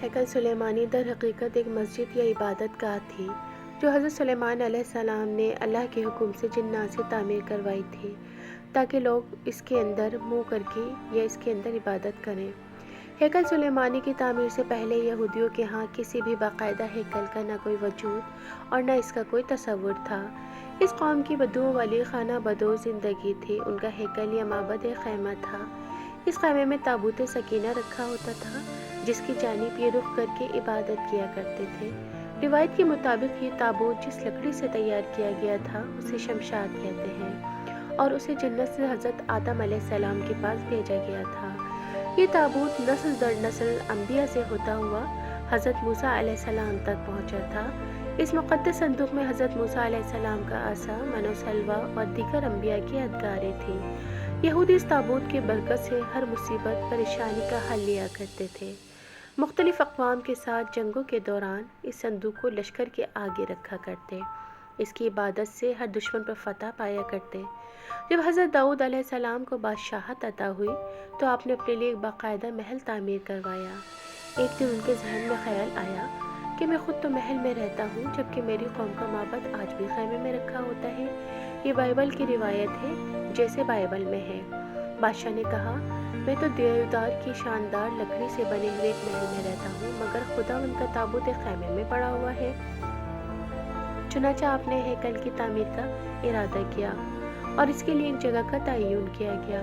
ہیکل سلیمانی در حقیقت ایک مسجد یا عبادت گاہ تھی جو حضرت سلیمان علیہ السلام نے اللہ کے حکم سے جنات سے تعمیر کروائی تھی تاکہ لوگ اس کے اندر منہ کر کے یا اس کے اندر عبادت کریں۔ ہیکل سلیمانی کی تعمیر سے پہلے یہودیوں کے ہاں کسی بھی باقاعدہ ہیکل کا نہ کوئی وجود اور نہ اس کا کوئی تصور تھا۔ اس قوم کی بدو والی خانہ بدو زندگی تھی۔ ان کا ہیکل یا معبد ایک خیمہ تھا۔ اس خیمے میں تابوت سکینہ رکھا ہوتا تھا جس کی جانب یہ رخ کر کے عبادت کیا کرتے تھے۔ روایت کے مطابق یہ تابوت جس لکڑی سے تیار کیا گیا تھا اسے شمشاد کہتے ہیں اور اسے جنت سے حضرت آدم علیہ السلام کے پاس بھیجا گیا تھا۔ یہ تابوت نسل در نسل انبیاء سے ہوتا ہوا حضرت موسیٰ علیہ السلام تک پہنچا تھا۔ اس مقدس صندوق میں حضرت موسیٰ علیہ السلام کا عصا، من و سلوہ اور دیگر انبیاء کی یادگاریں تھیں۔ یہودی اس تابوت کی برکت سے ہر مصیبت پریشانی کا حل لیا کرتے تھے۔ مختلف اقوام کے ساتھ جنگوں کے دوران اس صندوق کو لشکر کے آگے رکھا کرتے، اس کی عبادت سے ہر دشمن پر فتح پایا کرتے۔ جب حضرت داؤد علیہ السلام کو بادشاہت عطا ہوئی تو آپ نے اپنے لیے ایک باقاعدہ محل تعمیر کروایا۔ ایک دن ان کے ذہن میں خیال آیا کہ میں خود تو محل میں رہتا ہوں جبکہ میری قوم کا معبد آج بھی خیمے میں رکھا ہوتا ہے۔ یہ بائبل کی روایت ہے جیسے بائبل میں ہے۔ بادشاہ نے کہا، میں تو دیودار کی شاندار لکڑی سے بنے ہوئے ایک محل میں رہتا ہوں مگر خدا ان کا تابوت ایک خیمے میں پڑا ہوا ہے۔ چنانچہ آپ نے ہیکل کی تعمیر کا ارادہ کیا اور اس کے لیے ایک جگہ کا تعین کیا گیا۔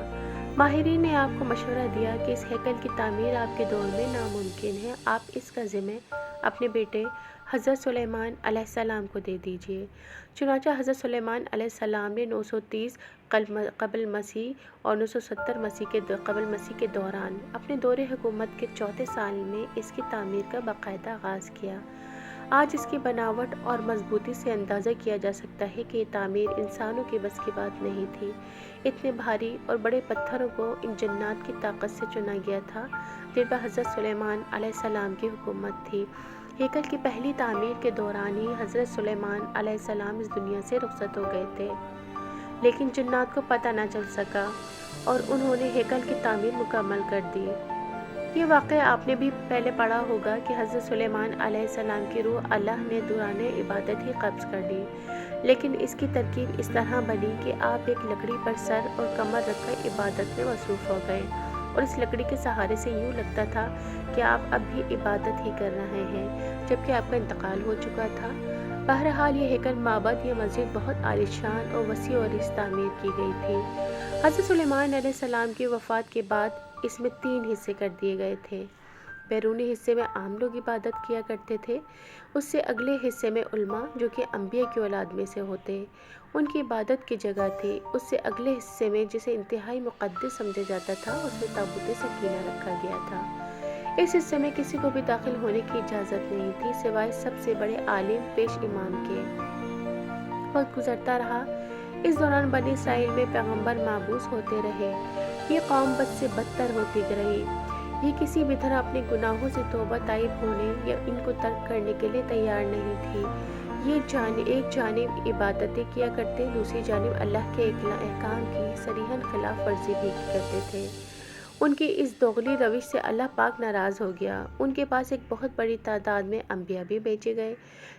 ماہرین نے آپ کو مشورہ دیا کہ اس ہیکل کی تعمیر آپ کے دور میں ناممکن ہے، آپ اس کا ذمہ اپنے بیٹے حضرت سلیمان علیہ السلام کو دے دیجیے۔ چنانچہ حضرت سلیمان علیہ السلام نے 930 قبل مسیح اور 970 قبل مسیح کے دوران اپنے دور حکومت کے چوتھے سال میں اس کی تعمیر کا باقاعدہ آغاز کیا۔ آج اس کی بناوٹ اور مضبوطی سے اندازہ کیا جا سکتا ہے کہ یہ تعمیر انسانوں کے بس کی بات نہیں تھی۔ اتنے بھاری اور بڑے پتھروں کو ان جنات کی طاقت سے چنا گیا تھا جن پر حضرت سلیمان علیہ السلام کی حکومت تھی۔ ہیکل کی پہلی تعمیر کے دوران ہی حضرت سلیمان علیہ السلام اس دنیا سے رخصت ہو گئے تھے، لیکن جنات کو پتہ نہ چل سکا اور انہوں نے ہیکل کی تعمیر مکمل کر دی۔ یہ واقعہ آپ نے بھی پہلے پڑھا ہوگا کہ حضرت سلیمان علیہ السلام کی روح اللہ نے دوران عبادت ہی قبض کر لی، لیکن اس کی ترکیب اس طرح بنی کہ آپ ایک لکڑی پر سر اور کمر رکھ کر عبادت میں مصروف ہو گئے اور اس لکڑی کے سہارے سے یوں لگتا تھا کہ آپ اب بھی عبادت ہی کر رہے ہیں جبکہ آپ کا انتقال ہو چکا تھا۔ بہرحال یہ ہیکل معبد یا مسجد بہت عالیشان اور وسیع و عریض تعمیر کی گئی تھی۔ حضرت سلیمان علیہ السلام کی وفات کے بعد اس میں 3 حصے کر دیے گئے تھے۔ بیرونی حصے میں عام لوگ عبادت کیا کرتے تھے، اس سے اگلے حصے میں علماء جو کہ انبیاء کی اولاد میں سے ہوتے ان کی عبادت کی جگہ تھی، اس سے اگلے حصے میں جسے انتہائی مقدس سمجھا جاتا تھا اس میں تابوت سکینہ رکھا گیا تھا۔ اس حصے میں کسی کو بھی داخل ہونے کی اجازت نہیں تھی سوائے سب سے بڑے عالم پیش امام کے۔ وقت گزرتا رہا، اس دوران بنی اسرائیل میں پیغمبر مابعوث ہوتے رہے۔ یہ قوم بد سے بدتر ہوتی رہی۔ یہ کسی بھی طرح اپنے گناہوں سے توبہ طائب ہونے یا ان کو ترک کرنے کے لیے تیار نہیں تھی۔ یہ ایک جانب عبادتیں کیا کرتے، دوسری جانب اللہ کے احکام کی صریحاً خلاف ورزی بھی کرتے تھے۔ ان کی اس دوغلی روش سے اللہ پاک ناراض ہو گیا۔ ان کے پاس ایک بہت بڑی تعداد میں انبیاء بھی بھیجے گئے،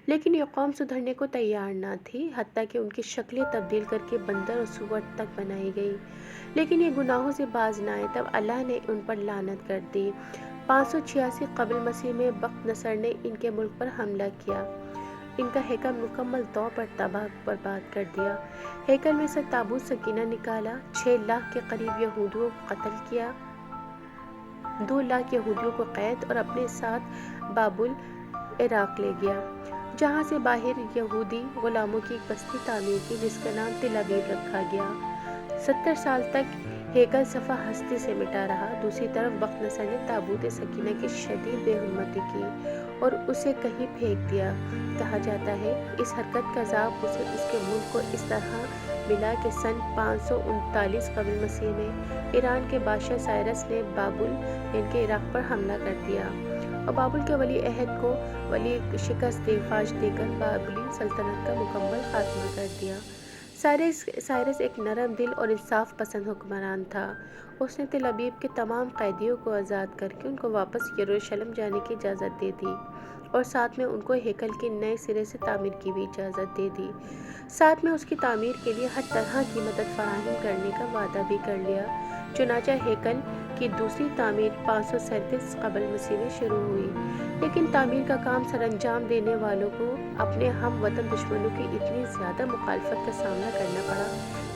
لیکن یہ قوم سدھرنے کو تیار نہ تھی، حتیٰ کہ ان کی شکلیں تبدیل کر کے بندر اور سور تک بنائی گئی، لیکن یہ گناہوں سے باز نہ آئے۔ تب اللہ نے ان پر لعنت کر دی۔ 586 قبل مسیح میں بخت نصر نے ان کے ملک پر حملہ کیا، ان کا ہیکل مکمل طور پر تباہ برباد کر دیا۔ ہیکل میں سے تابوت سکینہ نکالا، 6 لاکھ کے قریب یہودیوں کو قتل کیا، 2 لاکھ یہودیوں کو قید اور اپنے ساتھ بابل عراق لے گیا، جہاں سے باہر یہودی غلاموں کی ایک بستی تعمیر کی جس کا نام تل ابیب رکھا گیا۔ 70 سال تک ہیکل صفحہ ہستی سے مٹا رہا۔ دوسری طرف بخت نصر نے تابوت سکینہ کی شدید بے حرمتی کی اور اسے کہیں پھینک دیا۔ کہا جاتا ہے اس حرکت کا عذاب اسے اس کے ملک کو اس طرح ملا کہ سن 539 قبل مسیح میں ایران کے بادشاہ سائرس نے بابل یعنی کہ عراق پر حملہ کر دیا اور بابل کے ولی عہد کو شکست فاش دے کر بابلی سلطنت کا مکمل خاتمہ کر دیا۔ سائرس ایک نرم دل اور انصاف پسند حکمران تھا۔ اس نے تل ابیب کے تمام قیدیوں کو آزاد کر کے ان کو واپس یروشلم جانے کی اجازت دے دی اور ساتھ میں ان کو ہیکل کی نئے سرے سے تعمیر کی بھی اجازت دے دی۔ ساتھ میں اس کی تعمیر کے لیے ہر طرح کی مدد فراہم کرنے کا وعدہ بھی کر لیا۔ چنانچہ ہیکل کی دوسری تعمیر 537 قبل مسیح میں شروع ہوئی، لیکن تعمیر کا کام سر انجام دینے والوں کو اپنے ہم وطن دشمنوں کی اتنی زیادہ مخالفت کا سامنا کرنا پڑا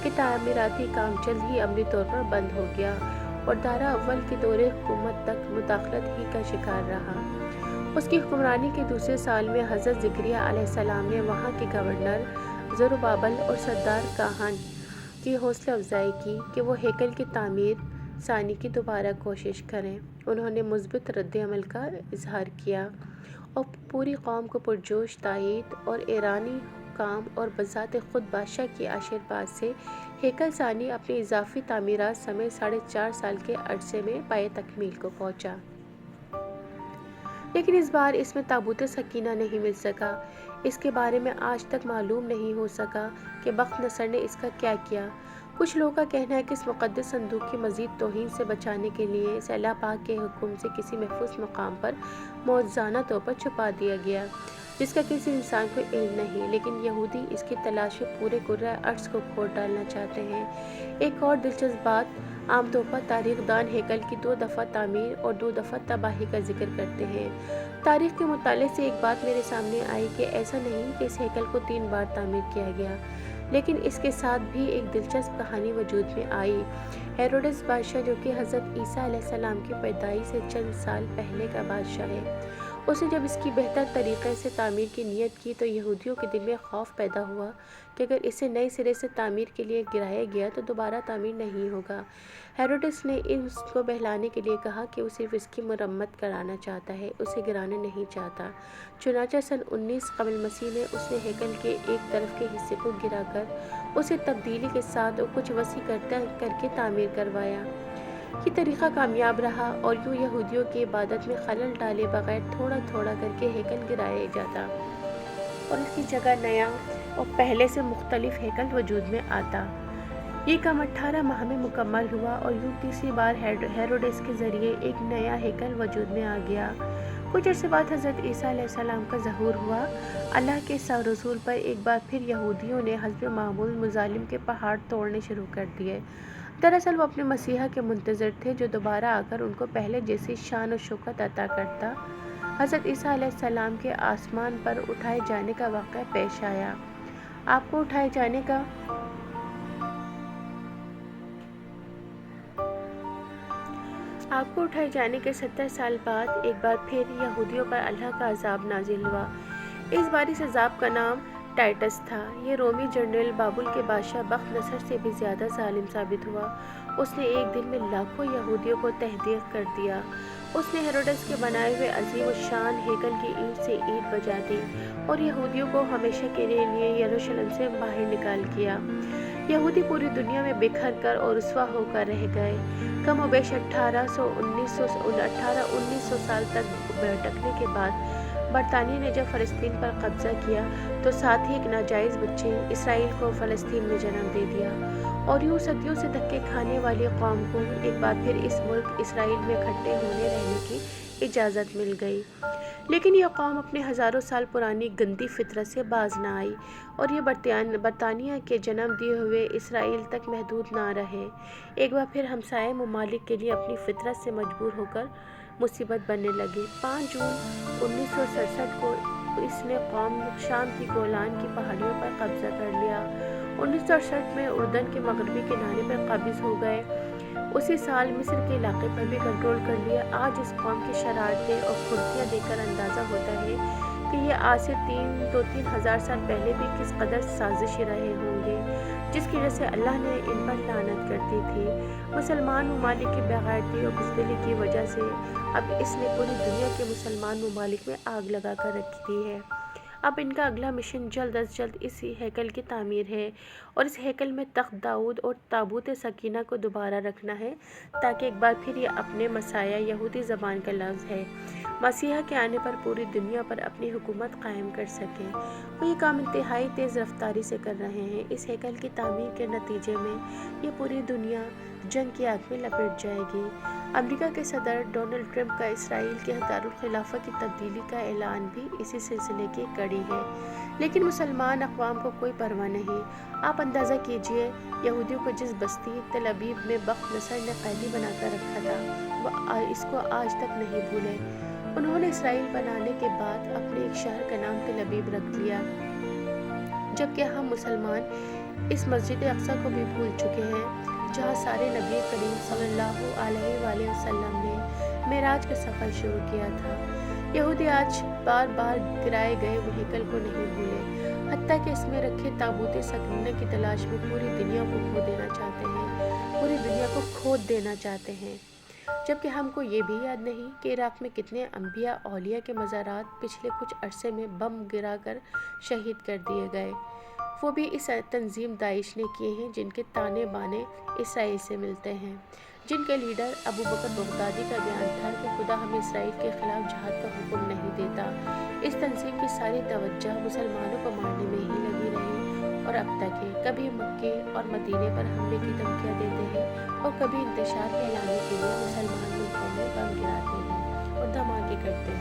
کہ تعمیراتی کام جلد ہی عملی طور پر بند ہو گیا اور دارا اول کے دور حکومت تک مداخلت ہی کا شکار رہا۔ اس کی حکمرانی کے دوسرے سال میں حضرت زکریا علیہ السلام نے وہاں کے گورنر زروبابل اور سردار کاہن کی حوصلہ افزائی کی کہ وہ ہیکل کی تعمیر ثانی کی دوبارہ کوشش کریں۔ انہوں نے مثبت رد عمل کا اظہار کیا اور پوری قوم کو پرجوش تائید اور ایرانی حکام اور بذات خود بادشاہ کی آشیرواد سے ہیکل ثانی اپنی اضافی تعمیرات سمیت 4.5 سال کے عرصے میں پائے تکمیل کو پہنچا۔ لیکن اس بار اس میں تابوت سکینہ نہیں مل سکا۔ اس کے بارے میں آج تک معلوم نہیں ہو سکا کہ بخت نصر نے اس کا کیا کیا۔ کچھ لوگوں کا کہنا ہے کہ اس مقدس صندوق کی مزید توہین سے بچانے کے لیے اسے اللہ پاک کے حکم سے کسی محفوظ مقام پر معجزانہ طور پر چھپا دیا گیا، جس کا کسی انسان کو علم نہیں، لیکن یہودی اس کی تلاش میں پورے کرۂ ارض کو کھود ڈالنا چاہتے ہیں۔ ایک اور دلچسپ بات، عام طور پر تاریخ دان ہیکل کی 2 دفعہ تعمیر اور 2 دفعہ تباہی کا ذکر کرتے ہیں۔ تاریخ کے مطالعے سے ایک بات میرے سامنے آئی کہ ایسا نہیں کہ اس ہیکل کو 3 بار تعمیر کیا گیا، لیکن اس کے ساتھ بھی ایک دلچسپ کہانی وجود میں آئی۔ ہیروڈس بادشاہ، جو کہ حضرت عیسیٰ علیہ السلام کی پیدائش سے چند سال پہلے کا بادشاہ ہے، اس نے جب اس کی بہتر طریقے سے تعمیر کی نیت کی تو یہودیوں کے دل میں خوف پیدا ہوا کہ اگر اسے نئے سرے سے تعمیر کے لیے گرایا گیا تو دوبارہ تعمیر نہیں ہوگا۔ ہیروڈس نے اس کو بہلانے کے لیے کہا کہ وہ صرف اس کی مرمت کرانا چاہتا ہے، اسے گرانا نہیں چاہتا۔ چنانچہ سن 19 قبل مسیح میں اس نے ہیکل کے ایک طرف کے حصے کو گرا کر اسے تبدیلی کے ساتھ اور کچھ وسیع کر کے تعمیر کروایا۔ یہ طریقہ کامیاب رہا اور یوں یہودیوں کی عبادت میں خلل ڈالے بغیر تھوڑا تھوڑا کر کے ہیکل گرایا جاتا اور اس کی جگہ نیا اور پہلے سے مختلف ہیکل وجود میں آتا۔ یہ کام 18 ماہ میں مکمل ہوا اور یوں تیسری بار ہیروڈس کے ذریعے ایک نیا ہیکل وجود میں آ گیا۔ کچھ عرصے بعد حضرت عیسیٰ علیہ السلام کا ظہور ہوا۔ اللہ کے رسول پر ایک بار پھر یہودیوں نے حسب معمول مظالم کے پہاڑ توڑنے شروع کر دیے۔ دراصل وہ اپنے مسیحا کے منتظر تھے جو دوبارہ آ کر ان کو پہلے جیسی شان و شوکت عطا کرتا۔ حضرت عیسیٰ علیہ السلام کے آسمان پر اٹھائے جانے کا واقعہ پیش آیا۔ آپ کو اٹھائے جانے کے 70 سال بعد ایک بار پھر یہودیوں پر اللہ کا عذاب نازل ہوا۔ اس بار اس عذاب کا نام ٹائٹس تھا۔ یہ رومی جنرل بابل کے بادشاہ بخت نصر سے بھی زیادہ ظالم ثابت ہوا۔ اس نے ایک دن میں لاکھوں یہودیوں کو تحقیق کر دیا۔ اس نے ہیروڈس کے بنائے ہوئے عظیم الشان ہیکل کی اینٹ سے اینٹ بجا دی اور یہودیوں کو ہمیشہ کے لیے یروشلم سے باہر نکال دیا۔ یہودی پوری دنیا میں بکھر کر اور رسوا ہو کر رہ گئے۔ کم و بیش 1800 سال تک بھٹکنے کے بعد برطانیہ نے جب فلسطین پر قبضہ کیا تو ساتھ ہی ایک ناجائز بچے اسرائیل کو فلسطین میں جنم دے دیا اور یوں صدیوں سے دھکے کھانے والی قوم کو ایک بار پھر اس ملک اسرائیل میں اکٹھے ہونے رہنے کی اجازت مل گئی۔ لیکن یہ قوم اپنے ہزاروں سال پرانی گندی فطرت سے باز نہ آئی اور یہ برطانیہ کے جنم دیے ہوئے اسرائیل تک محدود نہ رہے۔ ایک بار پھر ہمسائے ممالک کے لیے اپنی فطرت سے مجبور ہو کر مصیبت بننے لگے۔ 5 جون 1967 کو اس نے قوم شام کی گولان کی پہاڑیوں پر قبضہ کر لیا۔ 1968 میں اردن کے مغربی کنارے پر قابض ہو گئے۔ اسی سال مصر کے علاقے پر بھی کنٹرول کر لیا۔ آج اس قوم کی شرارتیں اور کھرتیاں دیکھ کر اندازہ ہوتا ہے کہ یہ آج سے 3,000 سال پہلے بھی کس قدر سازشی رہے ہوں گے، جس کی وجہ سے اللہ نے ان پر لعنت کر دی تھی۔ مسلمان ممالک کی بغیرتی اور بزدلی کی وجہ سے اب اس نے پوری دنیا کے مسلمان ممالک میں آگ لگا کر رکھ دی ہے۔ اب ان کا اگلا مشن جلد از جلد اس ہیکل کی تعمیر ہے اور اس ہیکل میں تخت داؤد اور تابوت سکینہ کو دوبارہ رکھنا ہے تاکہ ایک بار پھر یہ اپنے مسیح یہودی زبان کا لفظ ہے مسیح کے آنے پر پوری دنیا پر اپنی حکومت قائم کر سکیں۔ وہ یہ کام انتہائی تیز رفتاری سے کر رہے ہیں۔ اس ہیکل کی تعمیر کے نتیجے میں یہ پوری دنیا جنگ کی آگ میں لپٹ جائے گی۔ امریکہ کے صدر ڈونلڈ ٹرمپ کا اسرائیل کے دارالخلافہ کی تبدیلی کا اعلان بھی اسی سلسلے کی کڑی ہے، لیکن مسلمان اقوام کو کوئی پرواہ نہیں۔ آپ اندازہ کیجئے، یہودیوں کو جس بستی تل ابیب میں بخت نصر نے قیدی بنا کر رکھا تھا، وہ اس کو آج تک نہیں بھولے۔ انہوں نے اسرائیل بنانے کے بعد اپنے ایک شہر کا نام تل ابیب رکھ لیا، جبکہ ہم مسلمان اس مسجد اقصیٰ کو بھی بھول چکے ہیں جہاں سارے نبی کریم صلی اللہ علیہ وآلہ وسلم نے معراج کا سفر شروع کیا تھا۔ یہودی آج بار بار گرائے گئے وہ ہیکل کو نہیں بھولے، حتیٰ کہ اس میں رکھے تابوت سکینہ کی تلاش میں پوری دنیا کو کھود دینا چاہتے ہیں، جبکہ ہم کو یہ بھی یاد نہیں کہ عراق میں کتنے انبیاء اولیاء کے مزارات پچھلے کچھ عرصے میں بم گرا کر شہید کر دیے گئے، وہ بھی اس تنظیم داعش نے کیے ہیں جن کے تانے بانے اسرائیل سے ملتے ہیں، جن کے لیڈر ابو بکر بغدادی کا بیان تھا کہ خدا ہمیں اسرائیل کے خلاف جہاد کا حکم نہیں دیتا۔ اس تنظیم کی ساری توجہ مسلمانوں کو مارنے میں ہی لگی رہی اور اب تک ہے۔ کبھی مکے اور مدینے پر حملے کی دھمکیاں دیتے ہیں اور کبھی انتشار پھیلانے کے لیے مسلمان ملکوں میں بم گراتے ہیں اور دھماکے کرتے ہیں۔